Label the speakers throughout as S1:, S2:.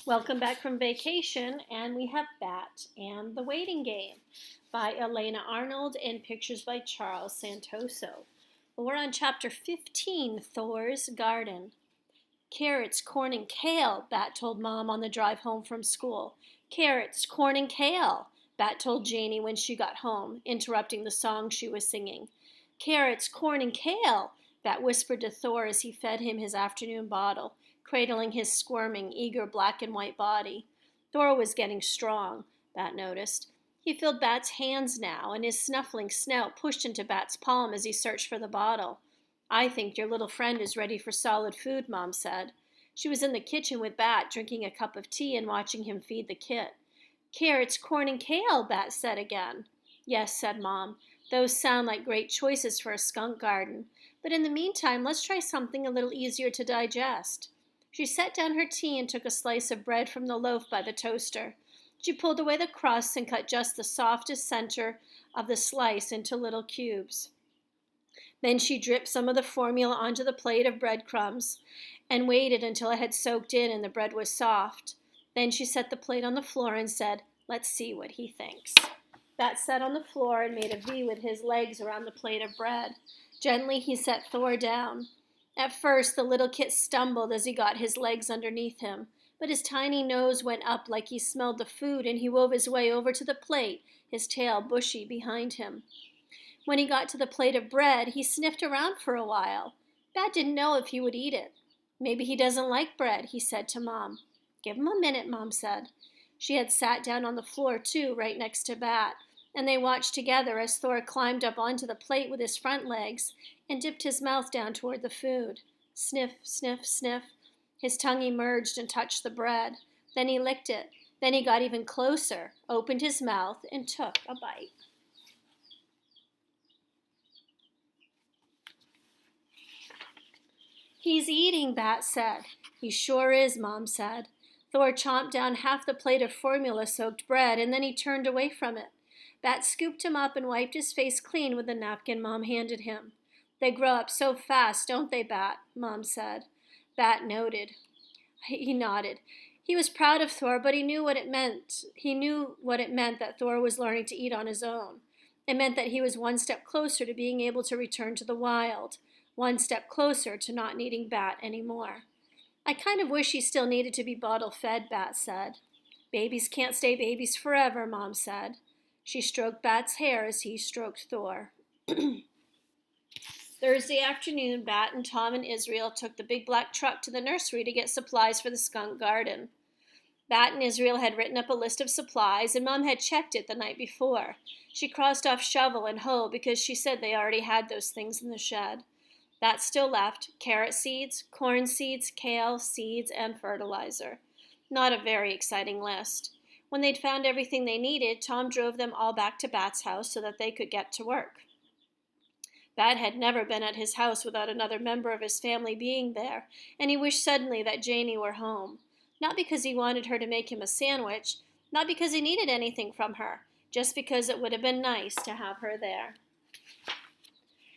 S1: Welcome back from vacation, and we have Bat and the Waiting Game by Elena Arnold and pictures by Charles Santoso. We're on chapter 15, Thor's Garden. Carrots, corn, and kale, Bat told Mom on the drive home from school. Carrots, corn, and kale, Bat told Janie when she got home, interrupting the song she was singing. Carrots, corn, and kale, Bat whispered to Thor as he fed him his afternoon bottle, cradling his squirming, eager black and white body. Thor was getting strong, Bat noticed. He filled Bat's hands now, and his snuffling snout pushed into Bat's palm as he searched for the bottle. I think your little friend is ready for solid food, Mom said. She was in the kitchen with Bat, drinking a cup of tea and watching him feed the kit. Carrots, corn, and kale, Bat said again. Yes, said Mom. Those sound like great choices for a skunk garden. But in the meantime, let's try something a little easier to digest. She set down her tea and took a slice of bread from the loaf by the toaster. She pulled away the crusts and cut just the softest center of the slice into little cubes. Then she dripped some of the formula onto the plate of breadcrumbs and waited until it had soaked in and the bread was soft. Then she set the plate on the floor and said, "Let's see what he thinks." Bat sat on the floor and made a V with his legs around the plate of bread. Gently he set Thor down. At first, the little kit stumbled as he got his legs underneath him, but his tiny nose went up like he smelled the food, and he wove his way over to the plate, his tail bushy behind him. When he got to the plate of bread, he sniffed around for a while. Bat didn't know if he would eat it. "Maybe he doesn't like bread," he said to Mom. "Give him a minute," Mom said. She had sat down on the floor, too, right next to Bat, and they watched together as Thor climbed up onto the plate with his front legs and dipped his mouth down toward the food. Sniff, sniff, sniff. His tongue emerged and touched the bread. Then he licked it. Then he got even closer, opened his mouth, and took a bite. "He's eating," Bat said. "He sure is," Mom said. Thor chomped down half the plate of formula-soaked bread, and then he turned away from it. Bat scooped him up and wiped his face clean with the napkin Mom handed him. "They grow up so fast, don't they, Bat?" Mom said. Bat nodded. He nodded. He was proud of Thor, but he knew what it meant. He knew what it meant that Thor was learning to eat on his own. It meant that he was one step closer to being able to return to the wild, one step closer to not needing Bat anymore. "I kind of wish he still needed to be bottle-fed," Bat said. "Babies can't stay babies forever," Mom said. She stroked Bat's hair as he stroked Thor. Thursday afternoon, Bat and Tom and Israel took the big black truck to the nursery to get supplies for the skunk garden. Bat and Israel had written up a list of supplies, and Mom had checked it the night before. She crossed off shovel and hoe because she said they already had those things in the shed. That still left carrot seeds, corn seeds, kale seeds, and fertilizer. Not a very exciting list. When they'd found everything they needed, Tom drove them all back to Bat's house so that they could get to work. Bat had never been at his house without another member of his family being there, and he wished suddenly that Janie were home. Not because he wanted her to make him a sandwich, not because he needed anything from her, just because it would have been nice to have her there.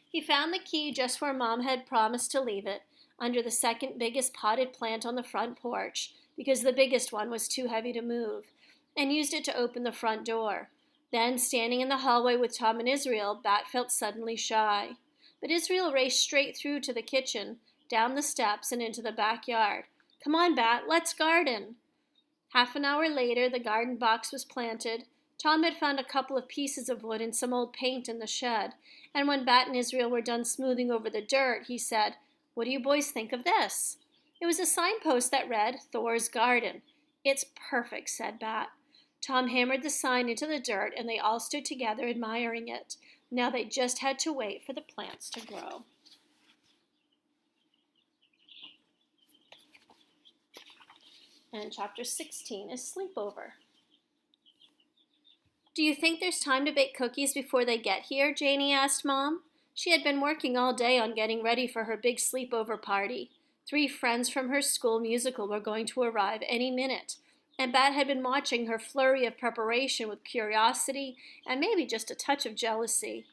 S1: He found the key just where Mom had promised to leave it, under the second biggest potted plant on the front porch, because the biggest one was too heavy to move, and used it to open the front door. Then, standing in the hallway with Tom and Israel, Bat felt suddenly shy. But Israel raced straight through to the kitchen, down the steps, and into the backyard. "Come on, Bat, let's garden." Half an hour later, the garden box was planted. Tom had found a couple of pieces of wood and some old paint in the shed, and when Bat and Israel were done smoothing over the dirt, he said, "What do you boys think of this?" It was a signpost that read, "Thor's Garden." "It's perfect," said Bat. Tom hammered the sign into the dirt, and they all stood together admiring it. Now they just had to wait for the plants to grow. And chapter 16 is Sleepover. "Do you think there's time to bake cookies before they get here?" Janie asked Mom. She had been working all day on getting ready for her big sleepover party. 3 friends from her school musical were going to arrive any minute, and Bat had been watching her flurry of preparation with curiosity and maybe just a touch of jealousy.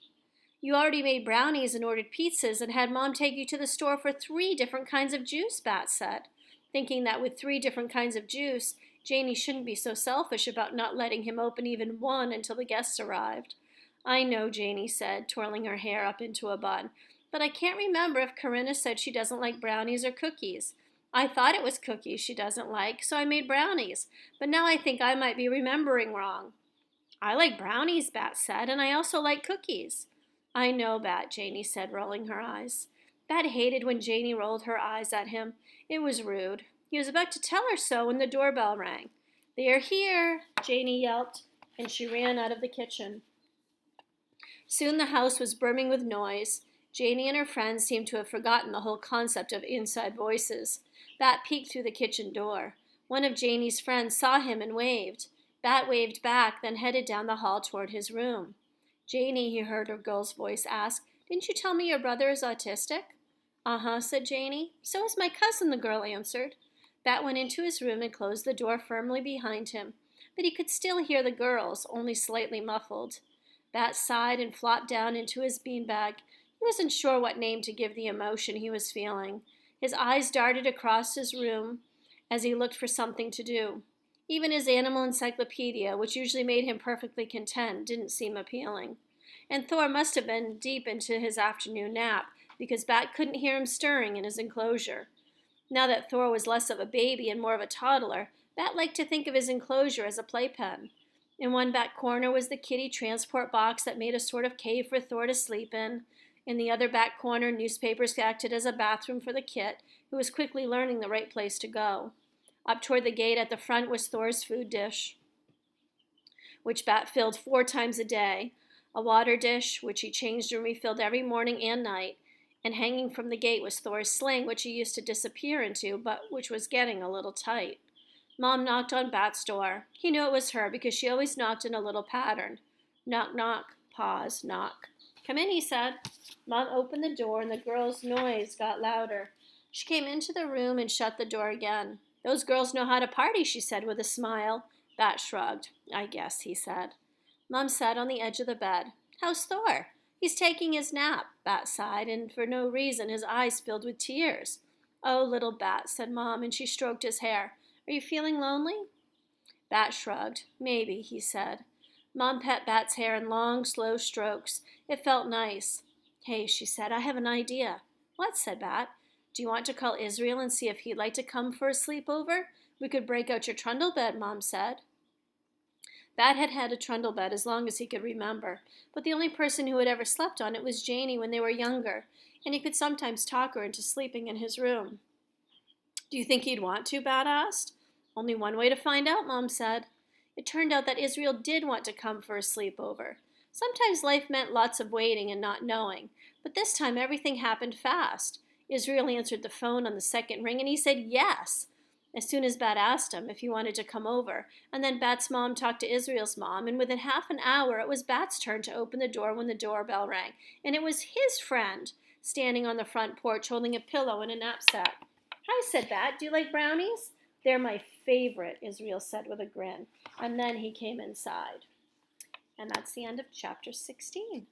S1: "You already made brownies and ordered pizzas and had Mom take you to the store for 3 different kinds of juice," Bat said. thinking that with 3 different kinds of juice, Janie shouldn't be so selfish about not letting him open even one until the guests arrived. I know, Janie said, twirling her hair up into a bun, but I can't remember if Corinna said she doesn't like brownies or cookies. I thought it was cookies she doesn't like, so I made brownies, but now I think I might be remembering wrong. I like brownies, Bat said, and I also like cookies. I know, Bat, Janie said, rolling her eyes. Bat hated when Janie rolled her eyes at him. It was rude. He was about to tell her so when the doorbell rang. They're here, Janie yelped, and she ran out of the kitchen. Soon the house was brimming with noise. Janie and her friends seemed to have forgotten the whole concept of inside voices. Bat peeked through the kitchen door. One of Janie's friends saw him and waved. Bat waved back, then headed down the hall toward his room. Janie, he heard a girl's voice ask, didn't you tell me your brother is autistic? Uh-huh, said Janie. So is my cousin, the girl answered. Bat went into his room and closed the door firmly behind him, but he could still hear the girls, only slightly muffled. Bat sighed and flopped down into his beanbag. He wasn't sure what name to give the emotion he was feeling. His eyes darted across his room as he looked for something to do. Even his animal encyclopedia, which usually made him perfectly content, didn't seem appealing. And Thor must have been deep into his afternoon nap, because Bat couldn't hear him stirring in his enclosure. Now that Thor was less of a baby and more of a toddler, Bat liked to think of his enclosure as a playpen. In one back corner was the kitty transport box that made a sort of cave for Thor to sleep in. In the other back corner, newspapers acted as a bathroom for the kit, who was quickly learning the right place to go. Up toward the gate at the front was Thor's food dish, which Bat filled 4 times a day, a water dish, which he changed and refilled every morning and night, and hanging from the gate was Thor's sling, which he used to disappear into, but which was getting a little tight. Mom knocked on Bat's door. He knew it was her because she always knocked in a little pattern. Knock, knock, pause, knock. Come in, he said. Mom opened the door and the girl's noise got louder. She came into the room and shut the door again. Those girls know how to party, she said with a smile. Bat shrugged. I guess, he said. Mom sat on the edge of the bed. How's Thor? He's taking his nap, Bat sighed, and for no reason his eyes filled with tears. Oh, little Bat, said Mom, and she stroked his hair. Are you feeling lonely? Bat shrugged. Maybe, he said. Mom pet Bat's hair in long, slow strokes. It felt nice. Hey, she said, I have an idea. What? Said Bat. Do you want to call Israel and see if he'd like to come for a sleepover? We could break out your trundle bed, Mom said. Bat had had a trundle bed as long as he could remember, but the only person who had ever slept on it was Janie when they were younger, and he could sometimes talk her into sleeping in his room. Do you think he'd want to? Bat asked. Only one way to find out, Mom said. It turned out that Israel did want to come for a sleepover. Sometimes life meant lots of waiting and not knowing, but this time everything happened fast. Israel answered the phone on the second ring, and he said yes, as soon as Bat asked him if he wanted to come over. And then Bat's mom talked to Israel's mom, and within half an hour it was Bat's turn to open the door when the doorbell rang, and it was his friend standing on the front porch holding a pillow and a knapsack. Hi, said Bat. Do you like brownies? They're my favorite, Israel said with a grin. And then he came inside. And that's the end of chapter 16.